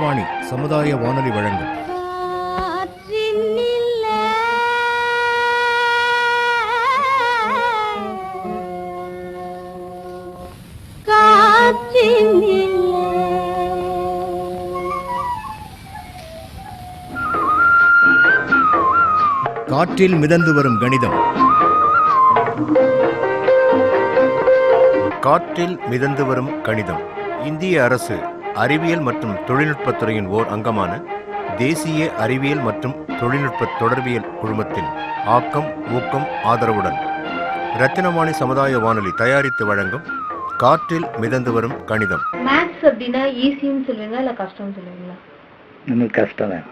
ரத்தினவாணி சமுதாய வானொலி வழங்கும் காற்றில் மிதந்து வரும் கணிதம். காற்றில் மிதந்து வரும் கணிதம் இந்திய அரசு அறிவியல் மற்றும் தொழில்நுட்பத்துறையின் ஓர் அங்கமான தேசிய அறிவியல் மற்றும் தொழில்நுட்ப தொடர்பியல் குழுமத்தின் ஆக்கம் ஊக்கம் ஆதரவுடன் ரத்தினவாணி சமுதாய வானொலி தயாரித்து வழங்கும் காற்றில் மிதந்து வரும் கணிதம். மேத்ஸ் அப்படின்னா ஈஸின்னு சொல்லுவீங்களா இல்லை கஷ்டம்னு சொல்லுவீங்களா? நமக்கு கஷ்டம் தான்.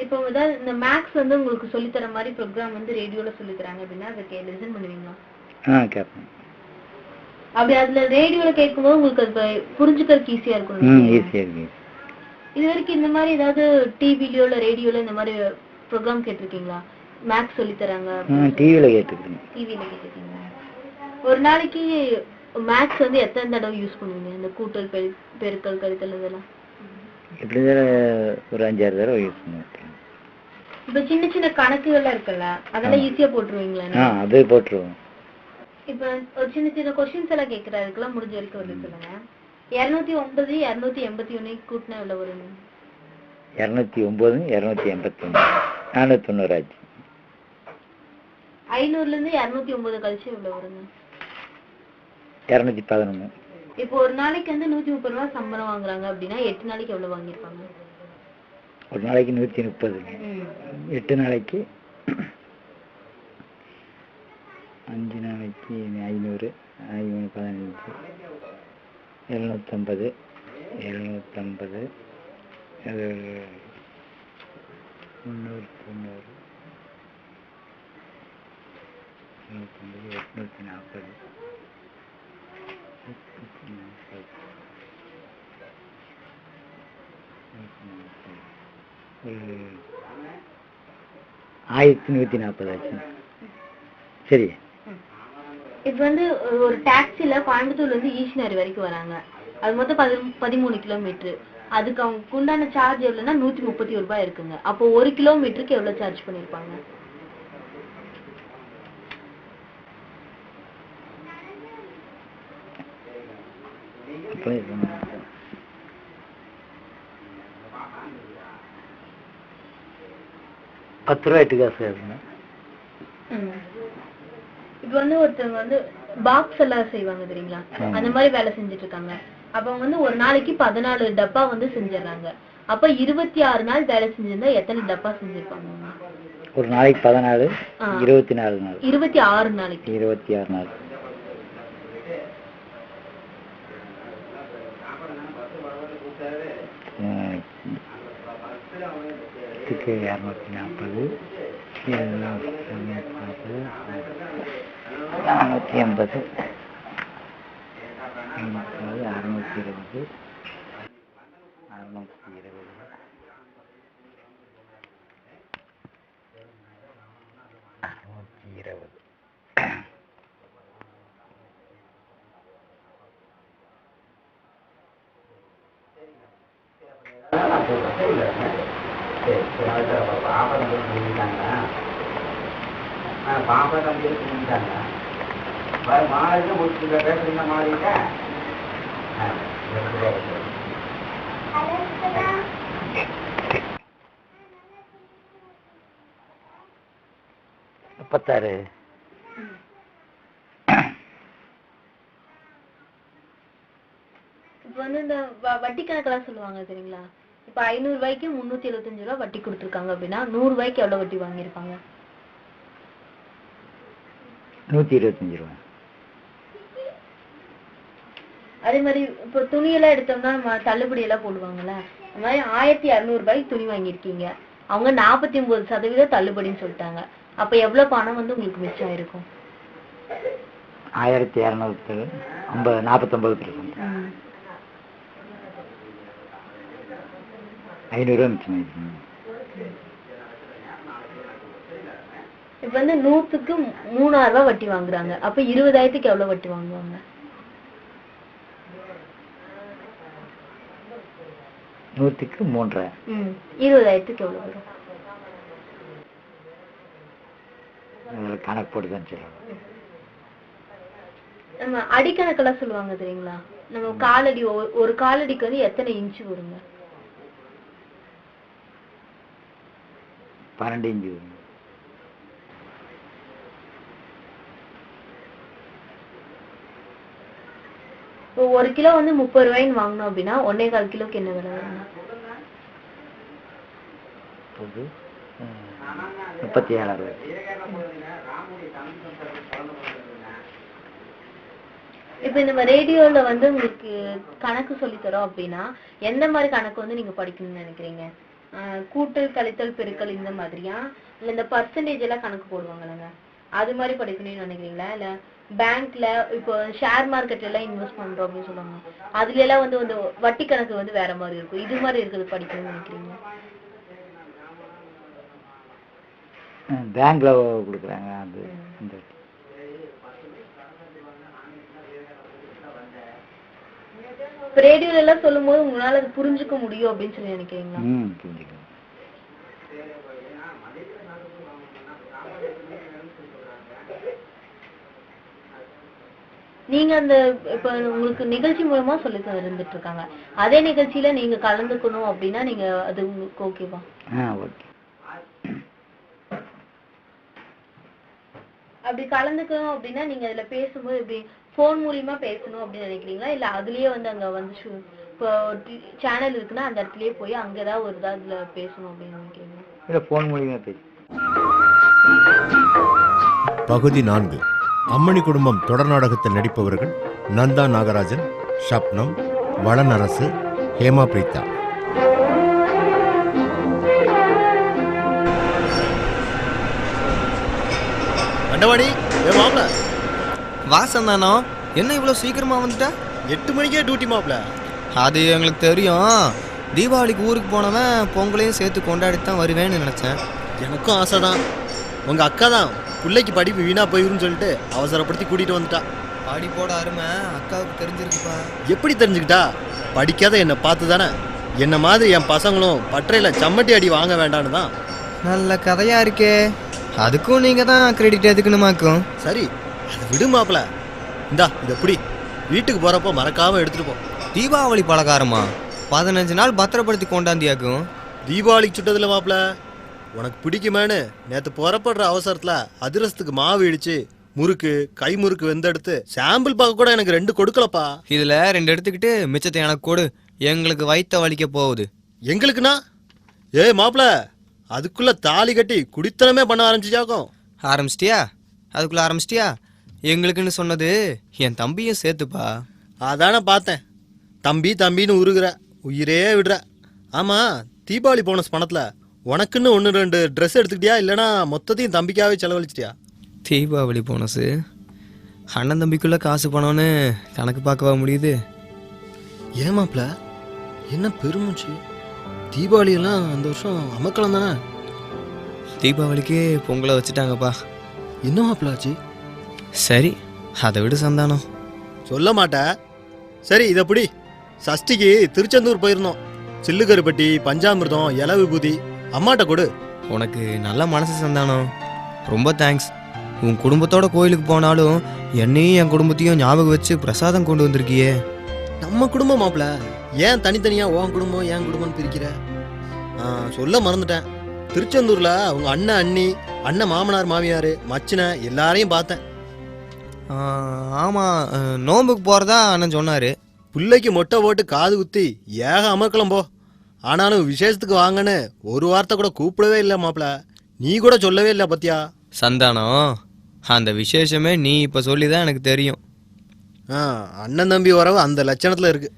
இப்போ ஏதாவது இந்த மேத்ஸ் வந்து உங்களுக்கு சொல்லித்தர மாதிரி ப்ரோக்ராம் வந்து ரேடியோவில் சொல்லித்தராங்க அப்படின்னா அதுக்கு லிசன் பண்ணுவீங்களா? கேட்பேன். அப்படி அதுல ரேடியோவில் கேட்கும்போது உங்களுக்கு அது புரிஞ்சுக்கிறதுக்கு ஈஸியா இருக்கும். ஈஸியாக இருக்கு. இது வரைக்கும் இந்த மாதிரி ஏதாவது டிவிலயோ இல்லை ரேடியோல இந்த மாதிரி ப்ரோக்ராம் கேட்டிருக்கீங்களா? மேத்ஸ் சொல்லித்தராங்க டிவியில் கேட்டுருக்கேன். டிவியில் கேட்டிருக்கீங்களா? ஒரு நாளைக்கு மேத்ஸ் வந்து எத்தனை தடவை யூஸ் பண்ணுவீங்க? இந்த கூட்டல் பெருக்கல் கழித்தல் இதெல்லாம் எப்படி ஒரு 5-6 தடவை யூஸ் பண்ணுவேன். இப்ப சின்ன சின்ன கணக்குகள்லாம் இருக்குல்ல அதெல்லாம் ஈஸியா போட்டுருவீங்களா? அது போட்டுருவோம். இப்ப ஒரு சின்ன சின்ன கொஸ்டின்ஸ் எல்லாம் கேட்கறதுக்கெல்லாம் முடிஞ்ச வரைக்கும் வந்து சொல்லுங்க. 209 281 கூட்டினா எவ்வளவு வரும்? 209 281 490 ஆச்சு. 500ல இருந்து 209 கழிச்சு எவ்வளவு வருங்க? 211. இப்போ ஒரு நாளைக்கு வந்து 130 ரூபாய் சம்பளம் வாங்குறாங்க அப்படின்னா 8 நாளைக்கு எவ்வளவு வாங்கிருப்பாங்க? ஒரு நாளைக்கு 130. 8 நாளைக்கு 5 நாளைக்கு 500 15 750 750 அது 300 840 1140 ஆச்சு. சரி. இப்ப வந்து ஒரு டாக்ஸில கோயம்புத்தூர்ல இருந்து ஈஷினரி வரைக்கும் வராங்க. அது மொத்தம் 13 கிலோமீட்டர். அதுக்கு அவங்க உண்டான சார்ஜ் எவ்வளவுன்னா 131 ரூபாய் இருக்குங்க. அப்போ 1 கிலோமீட்டருக்கு எவ்வளவு சார்ஜ் பண்ணிருப்பாங்க? ₹10 8 காசு. இப்ப வந்து ஒருத்தவங்க வந்து பாக்ஸ் எல்லாம் செய்வாங்க தெரியுங்களா? அந்த மாதிரி வேலை செஞ்சுட்டு இருக்காங்க. அப்ப அவங்க வந்து ஒரு நாளைக்கு 14 டப்பா வந்து செஞ்சிடறாங்க. அப்ப 26 நாள் வேலை செஞ்சிருந்தா எத்தனை டப்பா செஞ்சிருப்பாங்க? ஒரு நாளைக்கு 14 24 நாள் 26 நாளைக்கு 26 நாள். இதுக்கு 240 480 620 36. இப்ப வந்து இந்த வட்டி கணக்கெல்லாம் சொல்லுவாங்க சரிங்களா? இப்ப 500 ரூபாய்க்கு 375 ரூபாய் வட்டி கொடுத்துருக்காங்க அப்படின்னா 100 ரூபாய்க்கு எவ்வளவு வட்டி வாங்கியிருப்பாங்க? 125 ரூபாய். அதே மாதிரி இப்ப துணியெல்லாம் எடுத்தோம்னா தள்ளுபடி எல்லாம் போடுவாங்கல்ல, அந்த மாதிரி 1200 ரூபாய்க்கு துணி வாங்கியிருக்கீங்க. அவங்க 49% தள்ளுபடின்னு சொல்லிட்டாங்க. அப்ப எவ்வளவு பணம் வந்து உங்களுக்கு மிச்சம் இருக்கும்? 1249. 500 ரூபாய் மிச்சம். இப்ப வந்து 100க்கு 3000 ரூபாய் வட்டி வாங்குறாங்க. அப்ப 20000க்கு எவ்வளவு வட்டி வாங்குவாங்க? 100க்கு 3.5. 20,000க்கு எவ்வளோ வரும்? கணக்கு போட்டு தான் சொல்லணும். நம்ம அடிக்கணக்கெல்லாம் சொல்லுவாங்க தெரியுங்களா? நம்ம காலடி ஒரு காலடிக்கு வந்து எத்தனை இன்ச்சு வருங்க? 12 இன்ச்சு வரும். இப்போ 1 கிலோ வந்து 30 ரூபாய்ன்னு வாங்கணும் அப்படின்னா 1.25 கிலோக்கு என்ன விலை வருங்க? 37 ரூபாய். இப்ப இந்த ரேடியோல வந்து உங்களுக்கு கணக்கு சொல்லி தரோம் அப்படின்னா எந்த மாதிரி கணக்கு வந்து நீங்க படிக்கணும்னு நினைக்கிறீங்க? கூட்டல் கழித்தல் பெருக்கல் இந்த மாதிரியா, இல்ல இந்த பர்சன்டேஜ் எல்லாம் கணக்கு போடுவாங்கல்லங்க அது மாதிரி படிக்கணும்னு நினைக்கிறீங்களா? இல்ல பேங்க்ல இப்போ ஷேர் மார்க்கெட்ல எல்லாம் இன்வெஸ்ட் பண்றோம் அப்படின்னு சொல்லுவாங்க, அதுல எல்லாம் வந்து வந்து வட்டி கணக்கு வந்து வேற மாதிரி இருக்கும், இது மாதிரி இருக்கிறது படிக்கணும்னு நினைக்கிறீங்க? பேங்க்ல கொடுக்குறாங்க அது. இந்த ரேடியோல எல்லாம் சொல்லும் போது உங்களால அது புரிஞ்சுக்க முடியும் அப்படின்னு சொல்லி நினைக்கிறீங்களா? புரிஞ்சுக்கலாம். நீங்க அந்த இப்ப உங்களுக்கு நிகழ்ச்சி மூலமா சொல்லி இருந்துட்டு இருக்காங்க, அதே நிகழ்ச்சியில நீங்க கலந்துக்கணும் அப்படின்னா நீங்க அது உங்களுக்கு ஓகேவா? ஓகே. அப்படி கலந்துக்கணும் அப்படின்னா நீங்க அதுல பேசும்போது எப்படி போன் மூலியமா பேசணும் அப்படின்னு நினைக்கிறீங்களா, இல்ல அதுலயே வந்து அங்க வந்து இப்போ சேனல் இருக்குன்னா அந்த இடத்துலயே போய் அங்க ஏதாவது ஒரு இதுல பேசணும் அப்படின்னு நினைக்கிறீங்களா? இல்ல போன் மூலியமா பேசு. பகுதி 4. அம்மணி குடும்பம் தொடர் நாடகத்தில் நடிப்பவர்கள் நந்தா நாகராஜன், ஷப்னம், வளனரசு, ஹேமா பிரீதா. அண்டவாடி மாப்பிள வாசந்தானோ என்ன இவ்வளோ சீக்கிரமா வந்துட்டா? 8 மணிக்கே டியூட்டி மாப்பிள. அது எங்களுக்கு தெரியும். தீபாவளிக்கு ஊருக்கு போனவன் பொங்கலையும் சேர்த்து கொண்டாடித்தான் வருவேன்னு நினைச்சேன். எனக்கும் ஆசை தான். உங்க அக்கா தான் பிள்ளைக்கு படிப்பு வீணா போயிருன்னு சொல்லிட்டு அவசரப்படுத்தி கூட்டிட்டு வந்துட்டா. படிப்போட அருமை அக்காவுக்கு தெரிஞ்சிருக்குப்பா. எப்படி தெரிஞ்சுக்கிட்டா? படிக்காத என்னை பார்த்து தானே. என்ன மாதிரி என் பசங்களும் பற்றையில சம்மட்டி அடி வாங்க வேண்டான்னு தான். நல்ல கதையா இருக்கே. அதுக்கும் நீங்க தான் கிரெடிட் எதுக்குனுமாக்கும். சரி அதை விடு மாப்பிள. இந்தா இதை எப்படி வீட்டுக்கு போறப்போ மறக்காம எடுத்துட்டு போ. தீபாவளி பலகாரமா 15 நாள் பத்திரப்படுத்தி கொண்டாந்தியாக்கும். தீபாவளிக்கு சுட்டதில்ல மாப்பிள, உனக்கு பிடிக்குமேனு நேற்று புறப்படுற அவசரத்துல அதிரசத்துக்கு மாவு இடிச்சு முறுக்கு கை முறுக்கு வெந்தெடுத்து சாம்பிள் பார்க்க கூட எனக்கு 2 கொடுக்கலப்பா. இதுல 2 எடுத்துக்கிட்டு மிச்சத்தை எனக்கு கொடு, எங்களுக்கு வயித்த வலிக்க போகுது. எங்களுக்குண்ணா? மாப்பிள அதுக்குள்ள தாலி கட்டி குடித்தனமே பண்ண ஆரம்பிச்சுச்சாக்கும். ஆரம்பிச்சிட்டியா? அதுக்குள்ள ஆரம்பிச்சிட்டியா? எங்களுக்குன்னு சொன்னது என் தம்பியும் சேர்த்துப்பா. அதானே பார்த்தேன். தம்பி தம்பின்னு உருகுற, உயிரே விடுற. ஆமா, தீபாவளி போனஸ் பணத்துல உனக்குன்னு 1-2 ட்ரெஸ் எடுத்துக்கிட்டியா, இல்லைனா மொத்தத்தையும் தம்பிக்காவே செலவழிச்சிட்டியா? தீபாவளி போனஸு அண்ணன் தம்பிக்குள்ள காசு பணம்னு கணக்கு பார்க்கவா முடியுது? ஏமாப்ல என்ன பெருமூச்சு. தீபாவளியெல்லாம் அந்த வருஷம் அமக்கலாம் தானே. தீபாவளிக்கு பொங்கலை வச்சுட்டாங்கப்பா. என்ன மாப்பிள ஆச்சு? சரி அதை விடு சந்தானம். சொல்ல மாட்டேன். சரி இதை பிடி. சஷ்டிக்கு திருச்செந்தூர் போயிருந்தோம். சில்லுக்கருப்பட்டி பஞ்சாமிர்தம் இலை விபூதி அம்மாட்ட கொடு. உனக்கு நல்ல மனசு சந்தானம், ரொம்ப தேங்க்ஸ். உன் குடும்பத்தோட கோயிலுக்கு போனாலும் என்னையும் என் குடும்பத்தையும் ஞாபகம் வச்சு பிரசாதம் கொண்டு வந்திருக்கியே. நம்ம குடும்பம் மாப்பிள, ஏன் தனித்தனியா உன் குடும்பம் என் குடும்பம்னு பிரிக்கிற? சொல்ல மறந்துட்டேன். திருச்செந்தூர்ல அவங்க அண்ணன் அண்ணி, அண்ணன் மாமனார் மாமியார் மச்சின எல்லாரையும் பார்த்தேன். ஆமாம், நோம்புக்கு போகிறதா அண்ணன் சொன்னார். பிள்ளைக்கு மொட்டை போட்டு காது குத்தி ஏக அமர்க்கலாம் போ. ஆனாலும் விசேஷத்துக்கு வாங்கன்னு ஒரு வார்த்தை கூட கூப்பிடவே இல்லை மாப்பிள. நீ கூட சொல்லவே இல்லை பத்தியா? சந்தானம், அந்த விசேஷமே நீ இப்போ சொல்லி தான் எனக்கு தெரியும். அண்ணன் தம்பி உறவு அந்த லட்சணத்தில் இருக்கு.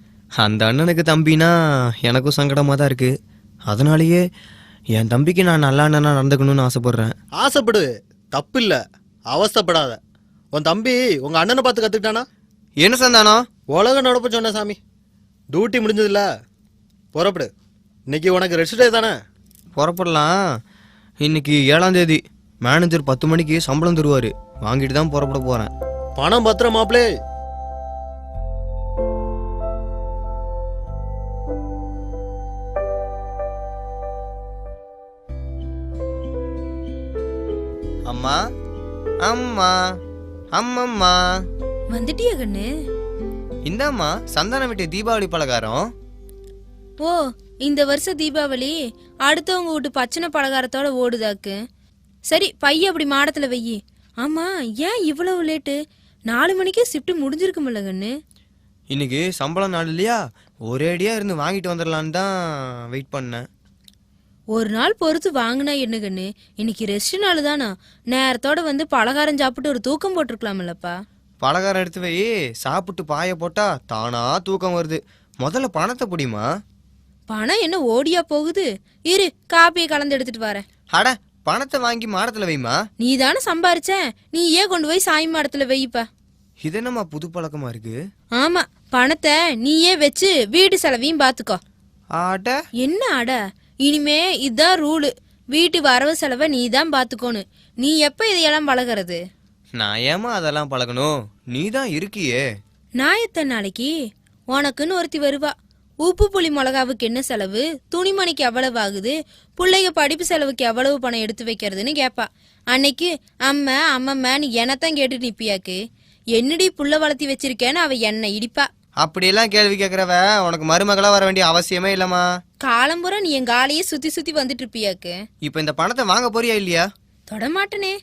அந்த அண்ணனுக்கு தம்பினா எனக்கும் சங்கடமாக தான் இருக்குது. அதனாலேயே என் தம்பிக்கு நான் நல்ல அண்ணனா நடந்துக்கணும்னு ஆசைப்படுறேன். ஆசைப்படு, தப்பு இல்லை, அவஸ்தைப்படாத. உன் தம்பி உங்க அண்ணனை பார்த்து கற்றுக்கிட்டானா? என்ன சந்தானம்? உலக நடப்பு சொன்ன சாமி. டியூட்டி முடிஞ்சதில்ல, புறப்படு. இன்னைக்கு உனக்கு ரெஸ்ட் டே தானே. புறப்படலாம். இன்னைக்கு 7ஆம் தேதி. மேனேஜர் 10 மணிக்கு சம்பளம் தருவார், வாங்கிட்டு தான் புறப்பட போகிறேன். பணம் பத்திரம் மாப்பிளே. அம்மா அம்மா அம்மம்மா. வந்துட்டியா கண்ணு? இந்தாம்மா சந்தானம் விட்டு தீபாவளி பலகாரம். ஓ, இந்த வருஷம் தீபாவளி அடுத்தவங்க வீட்டு பச்சனை பலகாரத்தோட ஓடுதாக்கு. சரி, பைய அப்படி மாடத்துல வெயி. ஆமா, ஏன் இவ்வளவு லேட்டு? 4 மணிக்கே ஷிஃப்ட் முடிஞ்சிருக்குமில்ல கண்ணு? இன்னைக்கு சம்பளம் நாள் இல்லையா, ஒரேடியா இருந்து வாங்கிட்டு வந்துடலான்னு தான் வெயிட் பண்ணேன். ஒரு நாள் பொறுத்து வாங்கினா என்ன கண்ணு? இன்னைக்கு ரெஸ்ட் நாள் தானா? நேரத்தோட வந்து பலகாரம் சாப்பிட்டு ஒரு தூக்கம் போட்டிருக்கலாம்லப்பா. பலகாரம் எடுத்து வை, சாப்பிட்டு பாய போட்டா தானா தூக்கம் வருது. முதல்ல பணத்தை பிடிமா. பணம் என்ன ஓடியா போகுது? இரு, காப்பியை கலந்து எடுத்துட்டு வரேன். அட, பணத்தை வாங்கி மாடத்துல வைமா. நீ தானே சம்பாரிச்ச, நீ ஏன் கொண்டு போய் சாமி மாடத்துல வைப்பா. இது என்னம்மா புது பழக்கமா இருக்கு? ஆமா, பணத்தை நீயே வச்சு வீட்டு செலவையும் பாத்துக்கோ. ஆட என்ன அட? இனிமே இதுதான் ரூலு. வீட்டு வரவு செலவை நீ தான் பாத்துக்கோன்னு. நீ எப்ப இதையெல்லாம் பழகிறது? நான் ஏமா அதெல்லாம் பழகணும்? நீ தான் இருக்கியே. நான் எத்தனை நாளைக்கு? உனக்குன்னு ஒருத்தி வருவா. உப்பு புளி மிளகாவுக்கு என்ன செலவு, துணிமணிக்கு எவ்வளவு ஆகுது, பிள்ளைங்க படிப்பு செலவுக்கு எவ்வளவு பணம் எடுத்து வைக்கிறதுன்னு கேட்பா. அன்னைக்கு அம்மா அம்மம்மான்னு என்னத்தான் கேட்டு நிப்பியாக்கு. என்னடி புள்ள வளர்த்தி வச்சிருக்கேன்னு அவ என்ன இடிப்பா. அப்படியெல்லாம் கேள்வி கேட்கறவ உனக்கு மருமகளா வர வேண்டிய அவசியமே இல்லம்மா. காலம்புற நீ என் காலையே சுத்தி சுத்தி வந்துட்டு இருப்பியாக்கு. இப்ப இந்த பணத்தை வாங்க போறியா இல்லையா? தொடமாட்டனே.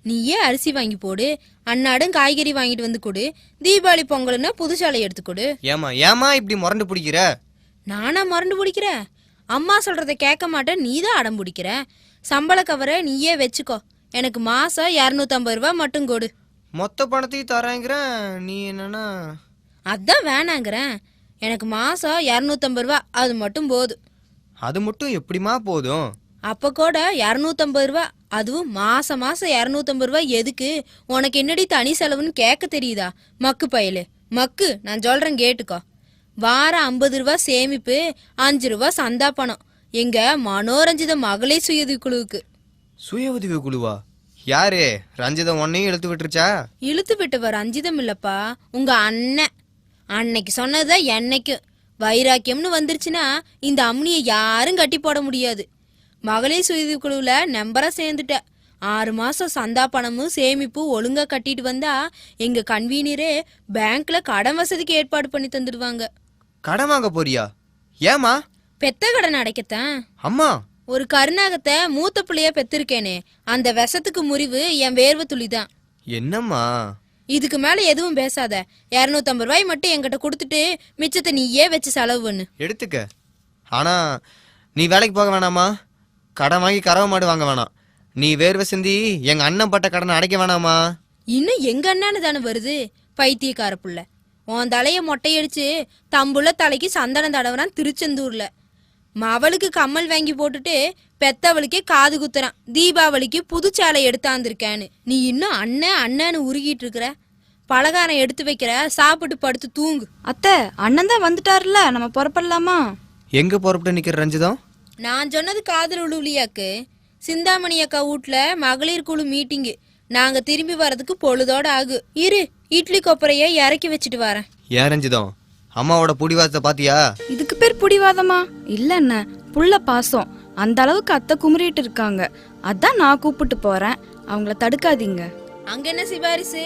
நீயே அரிசி வாங்கி போடு, அன்னாடும் காய்கறி வாங்கிட்டு வந்து கொடு, தீபாவளி பொங்கல்னா புது சாலை எடுத்து கொடு. ஏமா இப்படி முரண்டு பிடிக்கிற? நானா மறந்து பிடிக்கிற? அம்மா சொல்றத கேட்க மாட்டேன், நீ தான் அடம் பிடிக்கிற. சம்பள கவரை நீயே வச்சுக்கோ. எனக்கு மாசம் 250 ரூபா மட்டும் கொடு. மொத்த பணத்தையும் தரேங்கிற நீ என்னன்னா? அதான் வேணாங்கிறேன். எனக்கு மாசம் 250 ரூபா, அது மட்டும் போதும். அது மட்டும் எப்படிமா போதும்? அப்ப கூட 250 ரூபா, அதுவும் மாசம் மாசம் 250 ரூபா எதுக்கு? உனக்கு என்னடி தனி செலவுன்னு கேட்க தெரியுதா? மக்கு பயலு மக்கு. நான் சொல்றேன் கேட்டுக்கோ. வாரம் 50 ரூபா சேமிப்பு, 5 ரூபா சந்தா பணம் எங்க மனோரஞ்சித மகளிர் சுய உதவி குழுவுக்கு. சுய உதவி குழுவா? யாரு? ரஞ்சிதம் ஒன்னையும் இழுத்து விட்டுருச்சா? இழுத்து விட்டவர் ரஞ்சிதம் இல்லப்பா, உங்க அண்ணன். அன்னைக்கு சொன்னதுதான் என்னைக்கு. வைராக்கியம்னு வந்துருச்சுன்னா இந்த அம்னியை யாரும் கட்டி போட முடியாது. மகளிர் சுய உதவி குழுவுல நம்பரா சேர்ந்துட்ட. 6 மாசம் சந்தா பணமும் சேமிப்பு ஒழுங்கா கட்டிட்டு வந்தா எங்க கன்வீனியரே பேங்க்ல கடன் வசதிக்கு ஏற்பாடு பண்ணி தந்துடுவாங்க. கடன் வாங்க போறியா? ஏமா? பெத்த கடன் அடைக்கத்தான். அம்மா, ஒரு கருநாகத்தை மூத்த பிள்ளைய பெத்திருக்கேனே, அந்த விஷத்துக்கு முறிவு என் வேர்வை துளிதான். என்னம்மா? இதுக்கு மேல எதுவும் பேசாத. 250 ரூபாய் மட்டும் என்கிட்ட கொடுத்துட்டு மிச்சத்தை நீயே வச்சு செலவு பண்ணு. எடுத்துக்க. ஆனா நீ வேலைக்கு போக வேணாமா? கடன் வாங்கி கறவை மாடு வாங்க வேணாம். நீ வேர்வை சிந்தி எங்க அண்ணன் பட்ட கடனை அடைக்க வேணாமா? இன்னும் எங்க அண்ணான்னு தானே வருது பைத்தியக்கார புள்ள. உன் தலைய மொட்டையடிச்சு தம்புள்ள தலைக்கு சந்தனம் தடவுறான் திருச்செந்தூர்ல. மவளுக்கு கம்மல் வாங்கி போட்டுட்டு பெத்தவளுக்கே காது குத்துறான். தீபாவளிக்கு புதுச்சாலை எடுத்தாந்திருக்கேன்னு நீ இன்னும் அண்ணன் அண்ணன்னு உருகிட்டு இருக்கிற. பலகாரம் எடுத்து வைக்கிற, சாப்பிட்டு படுத்து தூங்கு. அத்தை, அண்ணன் தான் வந்துட்டாருல, நம்ம புறப்படலாமா? எங்க புறப்பட்டு நிக்கிற ரஞ்சிதம்? நான் சொன்னது காதல் உழுவுலியாக்கு. சிந்தாமணி அக்கா வீட்ல மகளிர் குழு மீட்டிங்கு. நாங்க திரும்பி வர்றதுக்கு பொழுதோட ஆகு. இரு, இட்லி கொப்பரைய இறக்கி வச்சுட்டு வரேன். ஏன் ரஞ்சிதம், அம்மாவோட புடிவாதத்தை பாத்தியா? இதுக்கு பேர் புடிவாதமா? இல்ல அண்ணன், புள்ள பாசம். அந்த அளவுக்கு அத்தை குமுறிட்டு இருக்காங்க. அதான் நான் கூப்பிட்டு போறேன், அவங்கள தடுக்காதீங்க. அங்க என்ன சிபாரிசு?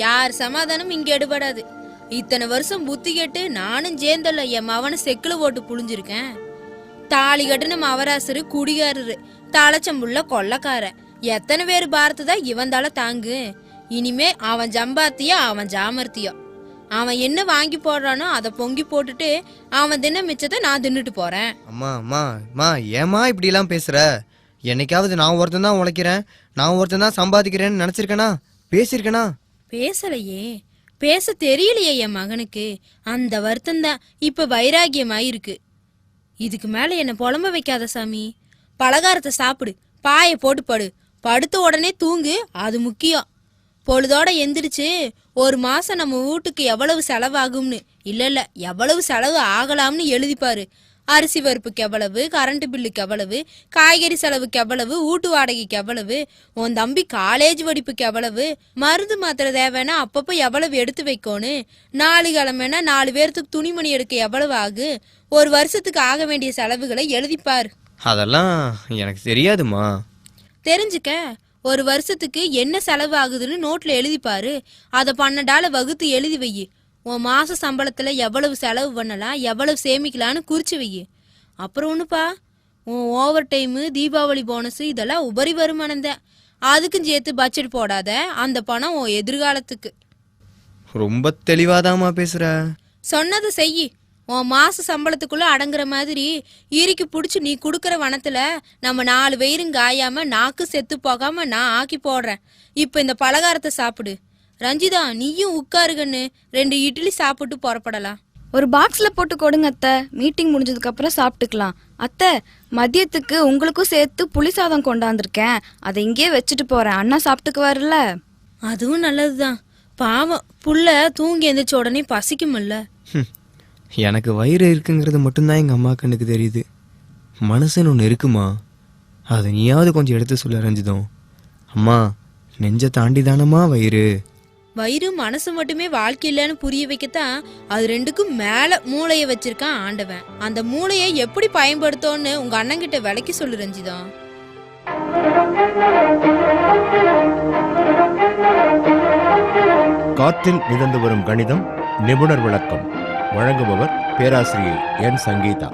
யார் சமாதானம் இங்க எடுபடாது. இத்தனை வருஷம் புத்தி கேட்டு நானும் ஜேந்தல்ல என் மவனை செக்குல ஓட்டு புழிஞ்சிருக்கேன். தாலி கட்டுன மவராசரு குடிகாரரு, தலைச்சம்புள்ள கொள்ளக்கார. எத்தனை பேரு பாரத்துதான் இவன் தலை தாங்கு. இனிமே அவன் ஜம்பாத்தியோ அவன் ஜாமர்த்தியோ. அவன் என்ன வாங்கி போடுறானோ அதை பொங்கி போட்டுட்டு அவன் தின்ன மிச்சத்தை நான் தின்னுட்டு போறேன். அம்மா அம்மா அம்மா, ஏமா இப்படி எல்லாம் பேசுற? என்னைக்காவது நான் ஒருத்தன் தான் உழைக்கிறேன், நான் ஒருத்தன் தான் சம்பாதிக்கிறேன்னு நினைச்சிருக்கேனா? பேசிருக்கேனா? பேசலையே, பேச தெரியலையே என் மகனுக்கு. அந்த வருத்தம் தான் இப்ப வைராகியமாயிருக்கு. இதுக்கு மேல என்ன புலம்ப வைக்காத சாமி. பலகாரத்தை சாப்பிடு, பாய போட்டு படு, படுத்த உடனே தூங்கு, அது முக்கியம். பொழுதோட எந்திரிச்சு 1 மாசம் நம்ம வீட்டுக்கு எவ்வளவு செலவாகும்னு இல்ல எவ்வளவு செலவு ஆகலாம்னு எழுதிப்பாரு. அரிசி பருப்புக்கு எவ்வளவு, கரண்ட் பில்லுக்கு எவ்வளவு, காய்கறி செலவுக்கு எவ்வளவு, வீட்டு வாடகைக்கு எவ்வளவு, உன் தம்பி காலேஜ் படிப்புக்கு எவ்வளவு, மருந்து மாத்திரை தேவைன்னா அப்பப்போ எவ்வளவு எடுத்து வைக்கணும், 4 கிழமைனா 4 பேர்த்துக்கு துணிமணி எடுக்க எவ்வளவு ஆகு, 1 வருஷத்துக்கு ஆக வேண்டிய செலவுகளை எழுதிப்பாரு. அதெல்லாம் எனக்கு தெரியாதுமா. தெரிஞ்சுக்க, ஒரு வருஷத்துக்கு என்ன செலவு ஆகுதுன்னு நோட்ல எழுதிப்பாரு. அதை 12ஆல வகுத்து எழுதி வை. உன் மாச சம்பளத்துல எவ்வளவு செலவு பண்ணலாம், எவ்வளவு சேமிக்கலான்னு குறிச்சு வை. அப்புறம் ஒண்ணுப்பா, உன் ஓவர் டைமு, தீபாவளி போனஸ் இதெல்லாம் உபரி வருமானம் தான். அதுக்கும் சேர்த்து பட்ஜெட் போடாத. அந்த பணம் உன் எதிர்காலத்துக்கு. ரொம்ப தெளிவாதாம்மா பேசுற. சொன்னதை செய். உன் மாச சம்பளத்துக்குள்ள அடங்குற மாதிரி ஈரிக்கு பிடிச்சி நீ குடுக்கற வனத்துல நம்ம 4 வயிறும் காயாம நாக்கு செத்து போகாம நான் ஆக்கி போடுறேன். இப்ப இந்த பலகாரத்தை சாப்பிடு. ரஞ்சிதா, நீயும் உட்காருகன்னு 2 இட்லி சாப்பிட்டு புறப்படலாம். ஒரு பாக்ஸ்ல போட்டு கொடுங்க அத்தை, மீட்டிங் முடிஞ்சதுக்கு அப்புறம் சாப்பிட்டுக்கலாம். அத்தை, மதியத்துக்கு உங்களுக்கும் சேர்த்து புளி சாதம் கொண்டாந்துருக்கேன், அதை இங்கேயே வச்சுட்டு போறேன், அண்ணா சாப்பிட்டுக்குவாருல்ல. அதுவும் நல்லதுதான். பாவம், புள்ள தூங்கி எந்திரிச்ச உடனே பசிக்குமல்ல. எனக்கு வயிறு இருக்குங்கிறது மட்டும்தான் எங்கள் அம்மா கண்ணுக்கு தெரியுது. மனசுன்னு ஒன்று இருக்குமா? அதை நீயாவது கொஞ்சம் எடுத்து சொல்ல ரஞ்சிதம். அம்மா, நெஞ்சை தாண்டி தானம்மா வயிறு. வயிறு மனசு மட்டுமே வாழ்க்கை இல்லைன்னு புரிய வைக்கத்தான் அது 2க்கும் மேல மூளைய வச்சிருக்கான் ஆண்டவன். அந்த மூளையை எப்படி பயன்படுத்தோன்னு உங்க அண்ணங்கிட்ட விளக்கி சொல்லு ரஞ்சிதம். காற்றில் மிதந்து வரும் கணிதம் நிபுணர் விளக்கம். வழங்குபவர் பேராசிரியை என் சங்கீதா.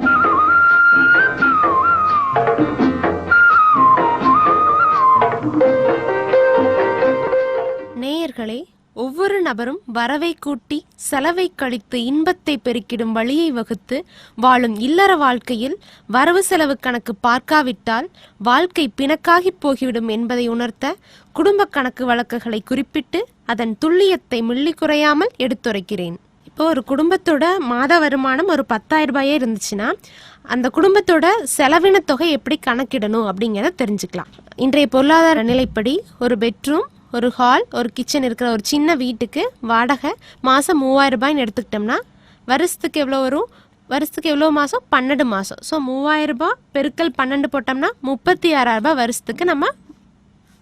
நேயர்களே, ஒவ்வொரு நபரும் வரவை கூட்டி செலவை கழித்து இன்பத்தை பெருக்கிடும் வழியை வகுத்து வாழும் இல்லற வாழ்க்கையில் வரவு செலவு கணக்கு பார்க்காவிட்டால் வாழ்க்கை பிணக்காகி போகிவிடும் என்பதை உணர்த்த குடும்ப கணக்கு வழக்குகளை குறிப்பிட்டு அதன் துல்லியத்தை மில்லி குறையாமல் எடுத்துரைக்கிறேன். இப்போ ஒரு குடும்பத்தோட மாத வருமானம் ஒரு 10,000 ரூபாயே இருந்துச்சுன்னா அந்த குடும்பத்தோட செலவின தொகை எப்படி கணக்கிடணும் அப்படிங்கிறத தெரிஞ்சுக்கலாம். இன்றைய பொருளாதார நிலைப்படி ஒரு பெட்ரூம், ஒரு ஹால், ஒரு கிச்சன் இருக்கிற ஒரு சின்ன வீட்டுக்கு வாடகை மாதம் 3000 ரூபாய்ன்னு எடுத்துக்கிட்டோம்னா வருஷத்துக்கு எவ்வளோ வரும்? வருஷத்துக்கு எவ்வளோ மாதம்? 12 மாதம். ஸோ 3000 ரூபாய் பெருக்கல் 12 போட்டோம்னா 36,000 ரூபாய் வருஷத்துக்கு நம்ம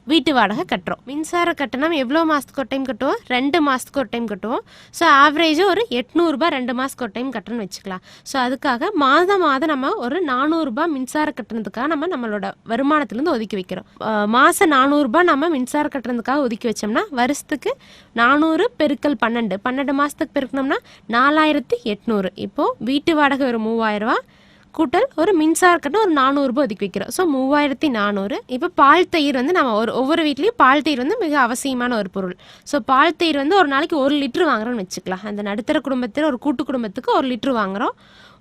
வீட்டு வாடகை கட்டுறோம். மின்சார கட்டணம் எவ்வளோ மாதத்துக்கு ஒரு டைம் கட்டுவோம்? 2 மாதத்துக்கு ஒரு டைம் கட்டுவோம். ஸோ ஆவரேஜாக ஒரு 800 ரூபாய் 2 மாதத்துக்கு ஒரு டைம் கட்டணும்னு வச்சுக்கலாம். ஸோ அதுக்காக மாதம் நம்ம ஒரு 400 ரூபாய் மின்சார கட்டணத்துக்காக நம்மளோட வருமானத்துலேருந்து ஒதுக்கி வைக்கிறோம். மாதம் 400 ரூபாய் நம்ம மின்சார கட்டணத்துக்காக ஒதுக்கி வச்சோம்னா வருஷத்துக்கு 400 பெருக்கல் 12 மாதத்துக்கு பெருக்கணும்னா 4800. இப்போது வீட்டு வாடகை ஒரு 3000 ரூபா கூட்டல் ஒரு மின்சார கட்டணம் ஒரு 400 ரூபாய் ஒதுக்கி வைக்கிறோம். ஸோ 3400. இப்போ பால் தயிர் நம்ம ஒவ்வொரு வீட்லேயும் பால் தயிர் மிக அவசியமான ஒரு பொருள். ஸோ பால் தயிர் ஒரு நாளைக்கு 1 லிட்டர் வாங்குறோம்னு வச்சுக்கலாம். அந்த நடுத்தர குடும்பத்தில் ஒரு கூட்டு குடும்பத்துக்கு 1 லிட்டர் வாங்குறோம்.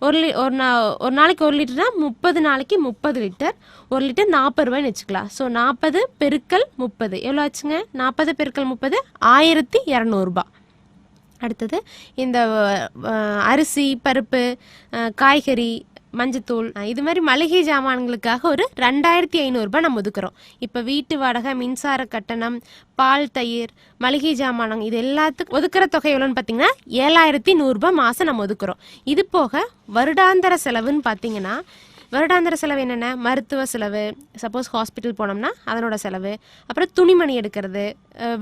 ஒரு நாளைக்கு 1 லிட்டர்னா 30 நாளைக்கு 30 லிட்டர். 1 லிட்டர் 40 ரூபாய்னு வச்சுக்கலாம். ஸோ 40 பெருக்கல் 30 எவ்வளோ ஆச்சுங்க? 40 பெருக்கல் 30 1200 ரூபாய். அடுத்தது இந்த அரிசி, பருப்பு, காய்கறி, மஞ்சத்தூள், இது மாதிரி மளிகை ஜாமான்களுக்காக ஒரு 2500 ரூபாய் நம்ம ஒதுக்குறோம். இப்போ வீட்டு வாடகை, மின்சார கட்டணம், பால் தயிர், மளிகை ஜாமானம் இது எல்லாத்துக்கும் ஒதுக்குற தொகை எவ்வளோன்னு பார்த்தீங்கன்னா 7100 ரூபாய் மாதம் நம்ம ஒதுக்குறோம். இது போக வருடாந்திர செலவுன்னு பார்த்தீங்கன்னா வருடாந்திர செலவு என்னென்ன? மருத்துவ செலவு, சப்போஸ் ஹாஸ்பிட்டல் போனோம்னா அதனோட செலவு, அப்புறம் துணிமணி எடுக்கிறது,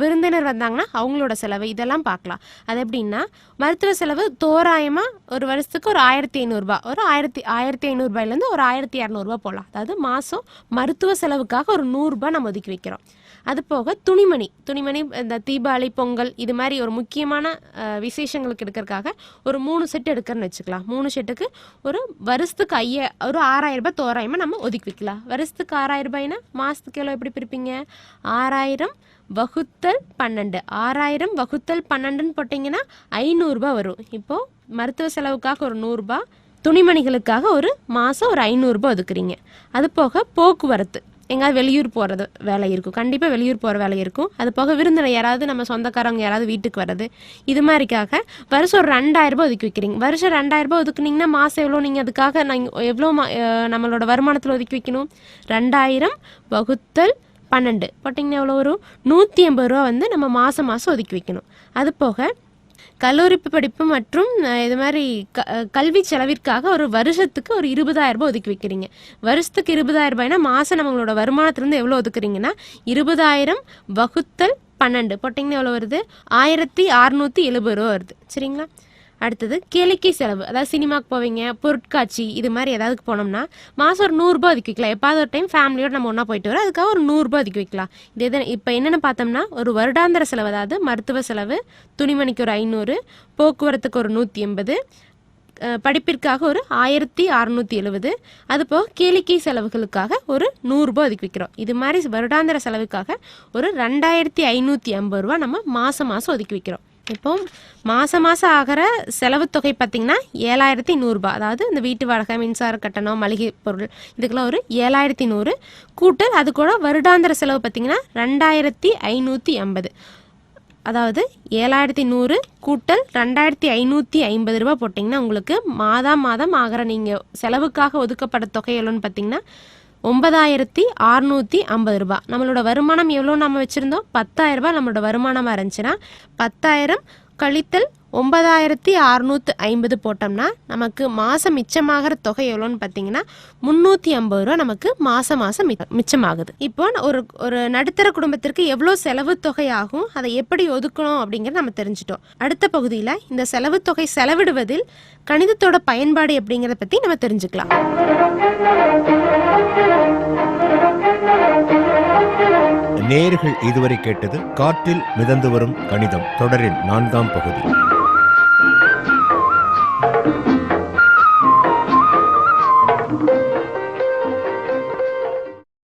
விருந்தினர் வந்தாங்கன்னா அவங்களோட செலவு, இதெல்லாம் பார்க்கலாம். அது எப்படின்னா மருத்துவ செலவு தோராயமாக ஒரு வருஷத்துக்கு ஒரு 1500 ரூபாய், ஒரு 1500 ரூபாயிலேருந்து ஒரு 1200 ரூபாய் போகலாம். அதாவது மாதம் மருத்துவ செலவுக்காக ஒரு 100 ரூபாய் நம்ம ஒதுக்கி வைக்கிறோம். அது போக துணிமணி இந்த தீபாவளி, பொங்கல் இது மாதிரி ஒரு முக்கியமான விசேஷங்களுக்கு எடுக்கிறதுக்காக ஒரு 3 செட் எடுக்கிறன்னு வச்சுக்கலாம். 3 செட்டுக்கு ஒரு வருஷத்துக்கு ஒரு 6000 ரூபாய் தோராயமாக நம்ம ஒதுக்கி வைக்கலாம். வருஷத்துக்கு 6000 ரூபாய்னா மாதத்துக்கு எவ்வளோ எப்படி பிரிப்பீங்க? 6000 வகுத்தல் 12. 6000 வகுத்தல் 12ன்னு போட்டிங்கன்னா 500 ரூபாய் வரும். இப்போது மருத்துவ செலவுக்காக ஒரு 100 ரூபாய், துணிமணிகளுக்காக ஒரு மாதம் ஒரு 500 ரூபாய் ஒதுக்குறீங்க. அது போக போக்குவரத்து, எங்கேயாவது வெளியூர் போகிறது வேலை இருக்கும், கண்டிப்பாக வெளியூர் போகிற வேலை இருக்கும். அது போக விருந்தினர் யாராவது நம்ம சொந்தக்காரங்க யாராவது வீட்டுக்கு வர்றது, இது மாதிரிக்காக வருஷம் ஒரு 2000 ரூபாய் ஒதுக்கி வைக்கிறீங்க. வருஷம் 2000 ரூபாய் ஒதுக்குனீங்கன்னா மாதம் எவ்வளோ நீங்கள் அதுக்காக எவ்வளோ நம்மளோட வருமானத்தில் ஒதுக்கி வைக்கணும்? 2000 வகுத்தல் 12 போட்டிங்கன்னா எவ்வளோ வரும்? 180 ரூபா நம்ம மாதம் ஒதுக்கி வைக்கணும். அது போக கல்லூரி படிப்பு மற்றும் இது மாதிரி கல்வி செலவிற்காக ஒரு வருஷத்துக்கு ஒரு 20000 ரூபாய் ஒதுக்கி வைக்கிறீங்க. வருஷத்துக்கு 20000 ரூபாய்னா மாதம் நம்மளோட வருமானத்துலேருந்து எவ்வளோ ஒதுக்குறீங்கன்னா 20000 வகுத்தல் 12 போட்டிங்கன்னா எவ்வளோ வருது? 1670 ரூபா வருது. சரிங்களா? அடுத்தது கேளிக்கை செலவு, அதாவது சினிமாக்கு போவீங்க, பொருட்காட்சி இது மாதிரி ஏதாவது போனோம்னா மாதம் ஒரு 100 ரூபா ஒதுக்கி வைக்கலாம். எப்பாவது ஒரு டைம் ஃபேமிலியோடு நம்ம ஒன்றா போயிட்டு வரோம், அதுக்காக ஒரு 100 ரூபா ஒதுக்கி வைக்கலாம். இது எது இப்போ என்னென்னு பார்த்தோம்னா ஒரு வருடாந்திர செலவு, அதாவது மருத்துவ செலவு, துணிமணிக்கு ஒரு 500, போக்குவரத்துக்கு ஒரு 180, படிப்பிற்காக ஒரு 1670, அதுபோக கேளிக்கை செலவுகளுக்காக ஒரு 100 ரூபா ஒதுக்கி வைக்கிறோம். இது மாதிரி வருடாந்திர செலவுக்காக ஒரு 2550 ரூபா நம்ம மாதம் மாதம் ஒதுக்கி வைக்கிறோம். இப்போ மாதம் மாதம் ஆகிற செலவு தொகை பார்த்திங்கன்னா 7100 ரூபா. அதாவது இந்த வீட்டு வாடகை, மின்சார கட்டணம், மளிகை பொருள் இதுக்கெல்லாம் ஒரு 7100 கூட்டல் அது கூட வருடாந்திர செலவு பார்த்திங்கன்னா 2550. அதாவது 7100 கூட்டல் 2550 ரூபா போட்டிங்கன்னா உங்களுக்கு மாதம் மாதம் ஆகிற நீங்கள் செலவுக்காக ஒதுக்கப்பட்ட தொகை எவ்வளோன்னு பார்த்தீங்கன்னா 9650 ரூபா. நம்மளோட வருமானம் எவ்வளோ நம்ம வச்சுருந்தோம்? 10,000 ரூபாய் நம்மளோட வருமானமாக இருந்துச்சுன்னா 10,000 கழித்தல் 9650 போட்டோம்னா நமக்கு மாதம் மிச்சமாகிற தொகை எவ்வளோன்னு பார்த்தீங்கன்னா 350 ரூபா நமக்கு மாதம் மிச்சமாகுது. இப்போ ஒரு நடுத்தர குடும்பத்திற்கு எவ்வளோ செலவு தொகை ஆகும், அதை எப்படி ஒதுக்கணும் அப்படிங்கிறத நம்ம தெரிஞ்சிட்டோம். அடுத்த பகுதியில் இந்த செலவு தொகை செலவிடுவதில் கணிதத்தோட பயன்பாடு எப்படிங்கிறத பற்றி நம்ம தெரிஞ்சுக்கலாம். நேயர்கள் இதுவரை கேட்டது காற்றில் மிதந்து வரும் கணிதம் தொடரின் 4ஆம் பகுதி.